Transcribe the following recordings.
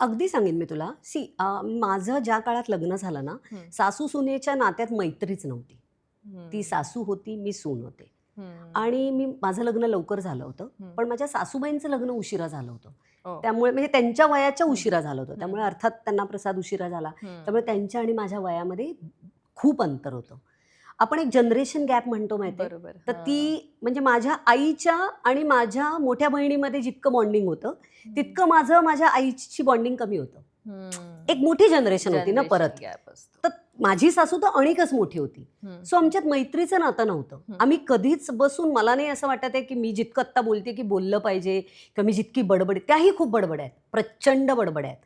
अगदी सांगेन मी तुला. माझं ज्या काळात लग्न झालं ना, हं, सासू-सुनेच्या नात्यात मैत्रीच नव्हती. ती हं, सासू होती, मी सून होते. हं, आणि माझं लग्न लवकर झालं होतं. हं. पण माझ्या सासूबाईंचं लग्न उशिरा झालं होतं. हो. त्यामुळे म्हणजे त्यांच्या वयाच्या हं, उशिरा झालं होतं. हं, त्यामुळे हं, अर्थात त्यांना प्रसाद उशिरा झाला. त्यामुळे हं. त्यांच्या आणि माझ्या वयामध्ये खूप अंतर होतं. आपण एक जनरेशन गॅप म्हणतो माहिती आहे? बरोबर. तर हां. ती म्हणजे माझ्या आईच्या आणि माझ्या मोठ्या बहिणीमध्ये जितकं बॉन्डिंग होतं, हं, तितकं माझं माझ्या आईची बॉन्डिंग कमी होतं. एक हं. मोठी जनरेशन होती ना परत. जनरेशन गॅप असतो. तर माझी सासू तर अणिकच मोठी होती. हं, सो हं, आमच्यात मैत्रीचं नातं नव्हतं. हं, आम्ही कधीच बसून मला नाही असं वाटत आहे, की मी जितकं आत्ता बोलते, की बोललं पाहिजे किंवा मी जितकी बडबड त्याही खूप बडबड आहेत. प्रचंड बडबड आहेत.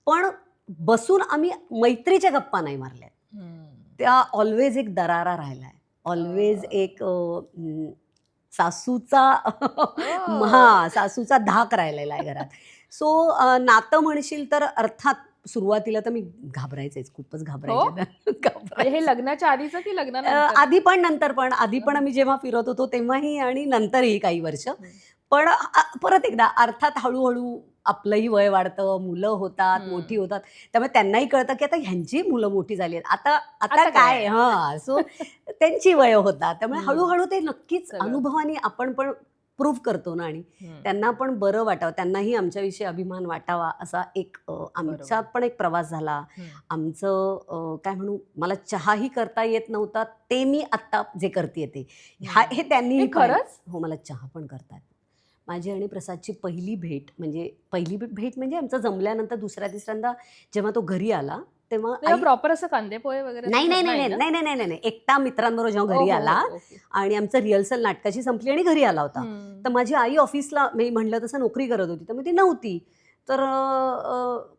पण बसून आम्ही मैत्रीच्या गप्पा नाही मारल्यात. हं. त्या ऑल्वेज एक दरारा राहिलाय. ऑल्वेज अ, एक सासूचा ओह! हां, सासूचा धाक राहिलेला आहे घरात. सो नातं म्हणशील तर अर्थात सुरुवातीला तर मी घाबरायचेच, खूपच हो? घाबरायचे. म्हणजे हे घाबरायचे. लग्नाच्या आधीचं की लग्नानंतर? आधी पण नंतर पण. आधी पण हं, आम्ही जेव्हा फिरत होतो तेव्हाही आणि नंतरही काही वर्ष. हं, पण परत एकदा अर्थात हळू-हळू आपलंही वय वाढतं, मुलं होतात, मोठी हं. होतात. त्यामुळे त्यांनाही कळतं, की आता ह्यांची मुलं मोठी झाली आहेत. आता आता आता काय काय? हां, सो त्यांची वयं होतात. त्यामुळे हं. हळू ते नक्कीच सगळं. अनुभवाने आपण पण प्रूव्ह करतो ना आणि हं, त्यांना हं. पण बरं वाटावं, त्यांनाही आमच्याविषयी अभिमान वाटावा असा एक आमच्यात बरोबर. पण एक प्रवास झाला. हं, आमचं काय म्हणू मला चहाही करता येत नव्हता. ते मी आत्ता जे करतेय ते. हं. हे त्यांनीही हे पाहिलं. खरंच? हो, मला चहा पण करता येतो. माझी आणि प्रसादची पहिली भेट म्हणजे पहिली भेट म्हणजे आमचं जमल्यानंतर दुसऱ्या-तिसऱ्यांदा जेव्हा तो घरी आला, तेव्हा तेव्हा आई प्रॉपर असं कांदे पोहे वगैरे असं नाही, नाही, नाही, नाही नाही, ना? नाही, नाही, नाही, नाही, नाही. एकटा मित्रांबरोबर जेव्हा ओ घरी हो, हो. आला ओके. आणि आमचं रिहर्सल नाटकाची संपली आणि घरी आला होता. तर हं. माझी आई ऑफिसला मी म्हटलं तसं नोकरी करत होती. तर मग ती नव्हती. तर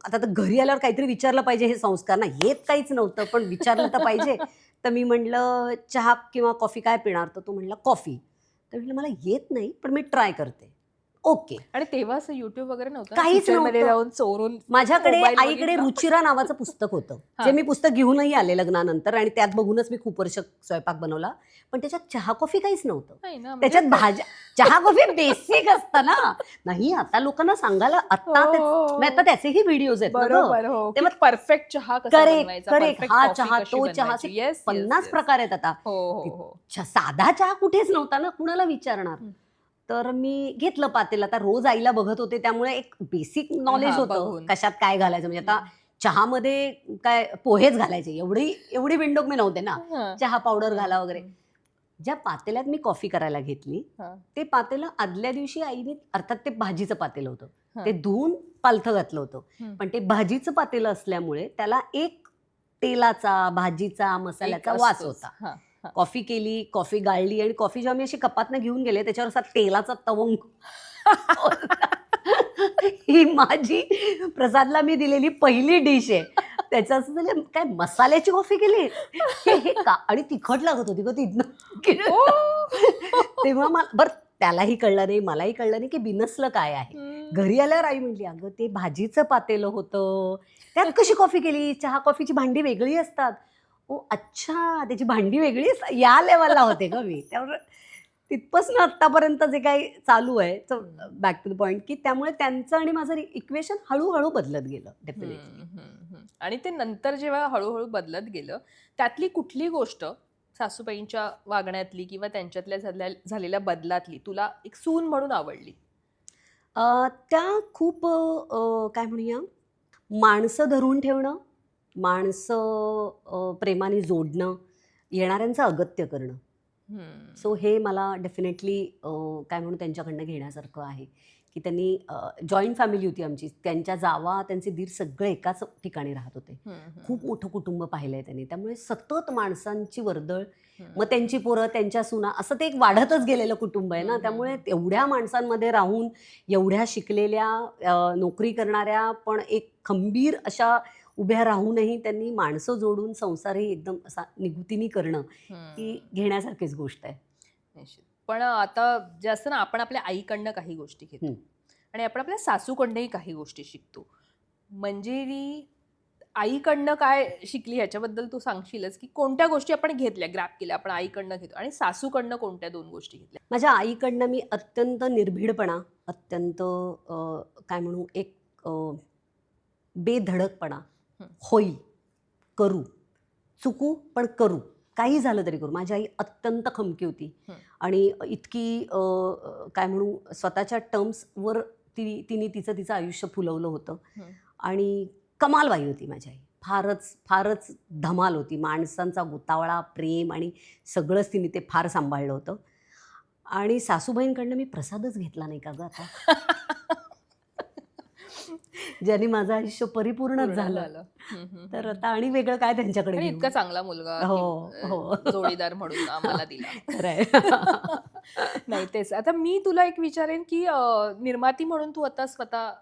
आता तर घरी आल्यावर काहीतरी विचारलं पाहिजे हे संस्कार ना, येत काहीच नव्हतं, पण विचारलं तर पाहिजे. तर मी म्हटलं, "चहा किंवा कॉफी काय पिणार?" तर तो म्हणाला, "कॉफी." तर म्हटलं, "मला येत नाही, पण मी ट्राय करते." ओके. आणि तेव्हा असं YouTube वगैरे नव्हतं ना, काहीच किचनमध्ये नव्हतं. जाऊन चोरून माझ्याकडे मोबाईल आईकडे बघितला. रुचिरा नावाचं पुस्तक होतं. जे हां. मी पुस्तक घेऊनही आले लग्नानंतर आणि त्यात बघूनच मी खूप वर्ष स्वयंपाक बनवला. पण त्याच्यात चहा-कॉफी काहीच नव्हतं. नाही ना, म्हणजे त्याच्यात भाज्या चहा-कॉफी बेसिक असतं ना. नाही आता लोकांना सांगायला हो, आत्ता तेच हो, नाही आता हो. त्याचेही व्हिडिओज आहेत ना गं. बरोबर, हो, की तेव्हा परफेक्ट चहा कसा करेक्ट, बनवायचा, करेक्ट. परफेक्ट हा कॉफी चहा, कशी तो चहा असे बनवायची. Yes, yes, 50 yes. प्रकार आहेत आता. हो, ती हो, हो. साधा चहा कुठेच नव्हता ना, कुणाला विचारणार? हं. तर मी घेतलं पातेलं. आता रोज आईला बघत होते त्यामुळे एक बेसिक नॉलेज हां, होतं, बघून. कशात काय घालायचं. म्हणजे आता हं. चहामध्ये काय पोहेच घालायचे एवढी एवढी बिनडोक मी नव्हते ना. हां. चहा पावडर हं, घाला वगैरे. हं. ज्या पातेल्यात मी कॉफी करायला घेतली, हां, ते पातेलं आदल्या दिवशी आईने अर्थात ते भाजीचं पातेलं होतं. ते हां. धुवून पालथं घातलं होतं. हं. पण ते भाजीचं पातेलं असल्यामुळे त्याला एक तेलाचा, भाजीचा, एक मसाल्याचा वास असतोच. होता. हां, हां. कॉफी केली, कॉफी गाळली आणि कॉफी जेव्हा मी अशी कपातनं घेऊन गेले, त्याच्यावर असा तेलाचा तवंग होता. ही माझी प्रसादला मी दिलेली पहिली डिश आहे. त्याचं असं झालं, "काय मसाल्याची कॉफी केली? हे का?" आणि तिखट लागत होती गं तिथनं. ओह! तेव्हा मला बरं त्यालाही कळलं नाही, मलाही कळलं नाही, की बिनसलं काय आहे. हं. घरी आल्यावर आई म्हटली, "अगं ते भाजीचं पातेलं होतं. त्यात कशी कॉफी केली? चहा-कॉफीची भांडी वेगळी असतात." "ओह! अच्छा, त्याची भांडी वेगळी असतात." या लेव्हलला होते गं मी. त्यामुळे तिथपासून आत्तापर्यंत जे काही चालू आहे, हं. बॅक टू द पॉइंट, की त्यामुळे त्यांचं आणि माझं इक्वेशन हळू बदलत गेलं डेफिनेटली. हं, हं, हं. आणि ते नंतर जेव्हा हळू-हळू बदलत गेलं, त्यातली कुठली गोष्ट सासूबाईंच्या वागण्यातली किंवा त्यांच्यातल्या झालेल्या बदलातली तुला एक सून म्हणून आवडली? त्या खूप काय म्हणूया, माणसं धरून ठेवणं, माणसं प्रेमाने जोडणं, येणाऱ्यांचं अगत्य करणं. हं. सो हे मला डेफिनेटली काय म्हणू त्यांच्याकडनं घेण्यासारखं आहे, की त्यांनी जॉइंट फॅमिली होती आमची. त्यांच्या जावा, त्यांचे दीर सगळे एकाच ठिकाणी राहत होते. हं, हं, खूप हं. मोठं कुटुंब पाहिलंय त्यांनी. त्यामुळे सतत माणसांची वर्दळ, मग हं. त्यांची पोरं, त्यांच्या सुना असं ते एक वाढतच गेलेलं कुटुंब आहे ना. हं, हं, त्यामुळे हं. एवढ्या माणसांमध्ये राहून, एवढ्या शिकलेल्या, नोकरी करणाऱ्या, पण एक खंबीर अशा उभ्या राहूनही त्यांनी माणसं जोडून संसारही एकदम असा निगुतीने करणं, ही हं. घेण्यासारखीच गोष्ट आहे. निश्चित. पण आता जे असतं ना, आपण आपल्या आईकडनं काही गोष्टी घेतो हं. आणि आपण आपल्या सासूकडनंही काही गोष्टी शिकतो. मंजिरी आईकडनं काय शिकली ह्याच्याबद्दल तू सांगशीलच, की कोणत्या गोष्टी आपण घेतल्या, ग्रॅब केल्या आपण आईकडनं घेतो आणि सासूकडनं कोणत्या 2 गोष्टी घेतल्या? माझ्या आईकडनं मी अत्यंत निर्भीडपणा, अत्यंत काय म्हणू एक बेधडकपणा, हं. होईल, करू, चुकू पण करू, काही झालं तरी करू. माझी आई अत्यंत खमकी होती हं. आणि इतकी काय म्हणू स्वतःच्या टर्म्सवर तिने तिचं आयुष्य फुलवलं होतं हं. आणि कमाल बाई होती माझी आई. फारच धमाल होती. माणसांचा गोतावळा, प्रेम आणि सगळंच तिने ते फार सांभाळलं होतं. आणि सासूबाईंकडनं मी प्रसादच घेतला नाही का गं आता? ज्याने माझं आयुष्य परिपूर्णच पूर्ण झालं. झालं. हं, हं, तर हं. आता आणि वेगळं काय त्यांच्याकडे आणि घेऊ? इतका चांगला मुलगा हो, हो. जोडीदार म्हणून आम्हाला दिला. खरं आहे. नाही तेच. आता मी तुला एक विचारेन, की निर्माती म्हणून तू आता स्वतः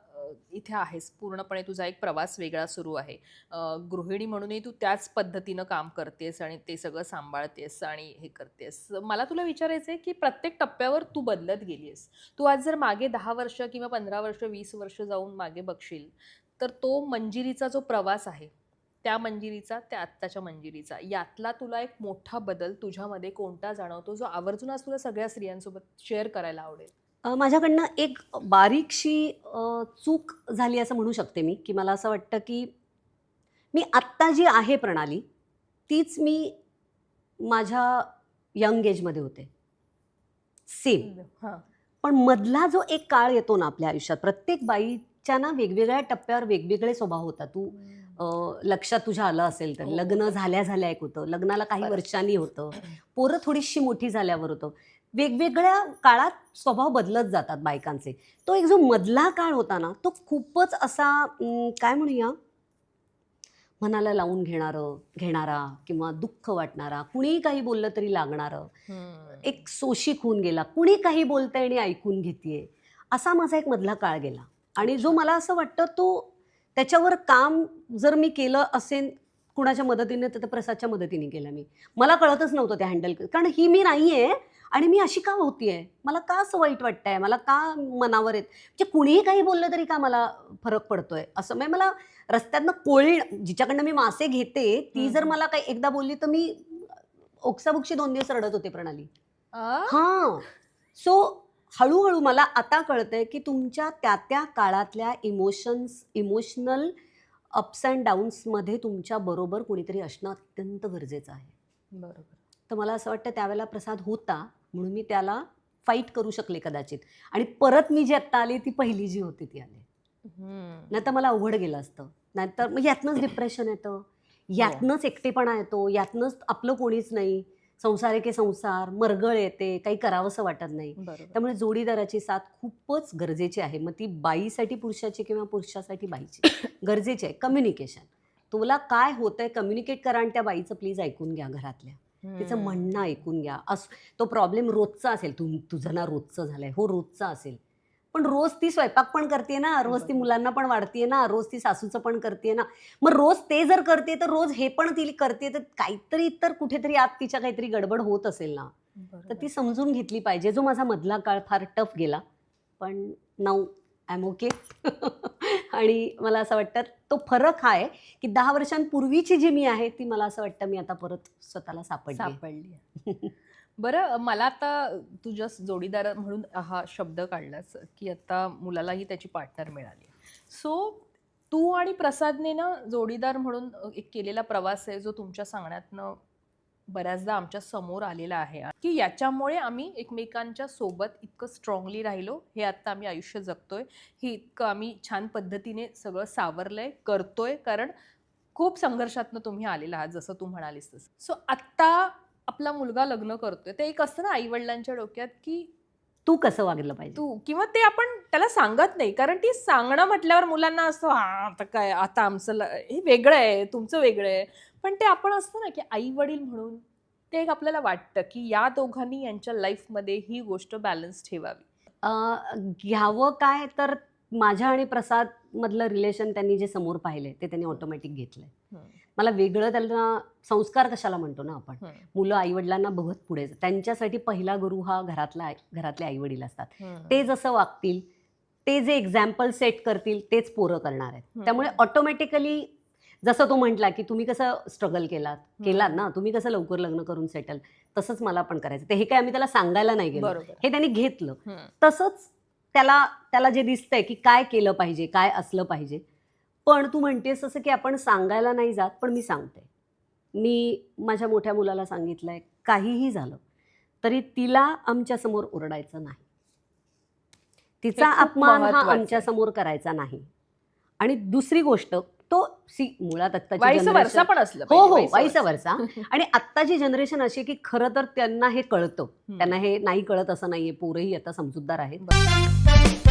इथे आहेस. पूर्णपणे तुझा एक प्रवास वेगळा सुरू आहे. गृहिणी म्हणूनही तू त्याच पद्धतीनं काम करतेस आणि ते सगळं सांभाळतेस आणि हे करतेस. मला तुला विचारायचं आहे, की प्रत्येक टप्प्यावर तू बदलत गेली आहेस. तू आज जर मागे 10 वर्ष किंवा 15 वर्ष, 20 वर्ष जाऊन मागे बघशील, तर तो मंजिरीचा जो प्रवास आहे, त्या मंजिरीचा, त्या आत्ताच्या मंजिरीचा, यातला तुला एक मोठा बदल तुझ्यामध्ये कोणता जाणवतो, जो आवर्जून आज तुला सगळ्या स्त्रियांसोबत शेअर करायला आवडेल? माझ्याकडनं एक बारीकशी चूक झाली असं म्हणू शकते मी, की मला असं वाटतं की मी आत्ता जी आहे प्रणाली, तीच मी माझ्या यंग एजमध्ये होते. सेम. हां. पण मधला जो एक काळ येतो ना आपल्या आयुष्यात, प्रत्येक बाईच्या ना वेगवेगळ्या टप्प्यावर वेगवेगळे स्वभाव होतात. तू लक्षात तुझ्या आलं असेल तर हो. लग्न झाल्या एक होतं, लग्नाला काही बरं. वर्षांनी होतं, पोरं थोडीशी मोठी झाल्यावर होतं. वेगवेगळ्या काळात स्वभाव बदलत जातात बायकांचे. तो एक जो मधला काळ होता ना, तो खूपच असा काय म्हणूया, मनाला लावून घेणारा किंवा दुःख वाटणारा, कुणीही काही बोललं तरी लागणारं, हं. एक सोशिक होऊन गेला, कुणी काही बोलतंय आणि ऐकून घेतेय, असा माझा एक मधला काळ गेला. आणि जो मला असं वाटतं तो त्याच्यावर काम जर मी केलं असेल कुणाच्या मदतीने तर ते प्रसादच्या मदतीने केलं मी. मला कळतच नव्हतं ते हँडल कारण ही मी नाही आहे आणि मी अशी का होतीये, मला का असं वाईट वाटतंय, मला का मनावर येत म्हणजे कुणीही काही बोललं तरी का मला फरक पडतोय असं. म्हणजे मला रस्त्यातनं कोळी जिच्याकडनं मी मासे घेते ती जर मला काही एकदा बोलली तर मी ओक्साबोक्शी 2 दिवस रडत होते प्रणाली. आ? हां. सो हळू-हळू मला आता कळतंय, की तुमच्या त्या काळातल्या इमोशनल अप्स अँड डाउन्समध्ये तुमच्या बरोबर कोणीतरी असणं अत्यंत गरजेचं आहे. बरोबर. तर मला असं वाटतं त्यावेळेला प्रसाद होता, म्हणून मी त्याला फाईट करू शकले कदाचित. आणि परत मी जी आत्ता आली ती पहिली जी होती ती आली. हं. नाहीतर मला अवघड गेलं असतं. नाहीतर मग यातनंच डिप्रेशन येतं, यातनंच एकटेपणा येतो, यातनंच आपलं कोणीच नाही. संसार आहे की संसार, मरगळ येते, काही करावंसं वाटत नाही. बरोबर. त्यामुळे जोडीदाराची साथ खूपच गरजेची आहे. मग ती बाईसाठी पुरुषाची किंवा पुरुषासाठी बाईची गरजेची आहे. कम्युनिकेशन. तुला काय होतंय कम्युनिकेट करा आणि त्या बाईचं प्लीज ऐकून घ्या घरातल्या. तिचं म्हणणं ऐकून घ्या. तो प्रॉब्लेम रोजचा असेल, तुझं ना रोजचं झालंय. हो रोजचा असेल. पण रोज ती स्वयंपाक पण करते ना, रोज ती बरोबर. मुलांना पण वाढतीये ना, रोज ती सासूचं पण करते ना. मग रोज ते जर करते तर रोज हे पण ती करते तर काहीतरी तर कुठेतरी आत तिच्या काहीतरी गडबड होत असेल ना. तर बरोबर. ती समजून घेतली पाहिजे. जो माझा मधला काळ फार टफ गेला. पण नाऊ आय एम ओके. आणि मला असं वाटतं तो फरक हा आहे, की 10 वर्षांपूर्वीची जी मी आहे ती मला असं वाटतं मी आता परत स्वतःला सापडली. सापडली. बरं मला आता तुझ्या जोडीदार म्हणून हा शब्द काढलास, की आता मुलालाही त्याची पार्टनर मिळाली. सो तू आणि प्रसादने ना जोडीदार म्हणून एक केलेला प्रवास आहे, जो तुमच्या सांगण्यातनं बऱ्याचदा आमच्या समोर आलेला आहे, की याच्यामुळे आम्ही एकमेकांच्या सोबत इतकं स्ट्रॉंगली राहिलो, हे आता आम्ही आयुष्य जगतोय, हे इतकं आम्ही छान पद्धतीने सगळं सावरलंय, करतोय, कारण खूप संघर्षातनं तुम्ही आलेला आहात, जसं तू म्हणालीस तसं. सो आत्ता आपला मुलगा लग्न करतोय, ते एक असतं ना आई-वडिलांच्या डोक्यात, की तू कसं वागलं पाहिजे? तू किंवा ते आपण त्याला सांगत नाही, कारण ती सांगणं म्हटल्यावर मुलांना असं हां, आता काय आता आमचं हे वेगळं आहे, तुमचं वेगळं आहे. पण ते आपण असतं ना, की आई-वडील म्हणून ते एक आपल्याला वाटतं, की या दोघांनी यांच्या लाईफमध्ये ही गोष्ट बॅलन्स ठेवावी. घ्यावं काय तर माझ्या आणि प्रसाद मधलं रिलेशन त्यांनी जे समोर पाहिले ते त्यांनी ऑटोमॅटिक घेतलंय. हं, मला वेगळं त्यांना संस्कार कशाला म्हणतो ना आपण. हं, मुलं आईवडिलांना बघत पुढे त्यांच्यासाठी पहिला गुरु हा घरातले आईवडील असतात. हं. ते जसं वागतील, ते जे एक्झाम्पल सेट करतील तेच पोरं करणार आहेत. हं. त्यामुळे ऑटोमॅटिकली जसं तो म्हटला, की तुम्ही कसं स्ट्रगल केलात ना, तुम्ही कसं लवकर लग्न करून सेटल, तसंच मला पण करायचं. ते हे काय आम्ही त्याला सांगायला नाही गेलो. बरोबर. हे त्यांनी घेतलं. हं. तसंच त्याला जे दिसतंय, की काय केलं पाहिजे, काय असलं पाहिजे, पण तू म्हणतेस असं की आपण सांगायला नाही जात, पण मी सांगते. मी माझ्या मोठ्या मुलाला सांगितलंय, काहीही झालं तरी तिला आमच्यासमोर ओरडायचं नाही. तिचा खूप अपमान हा महत्वाचं आहे. आमच्यासमोर करायचा नाही. आणि दुसरी गोष्ट, तो मुळात आत्ताची वाईस वर्षा जनरेशन, पण असलं हो पाहिजे, हो वाईस वर्षा. आणि आत्ताची जनरेशन अशी आहे की खरं तर त्यांना हे कळतं. त्यांना हे नाही कळत असं नाहीये, पोरही आता समजूतदार आहेत. बरं.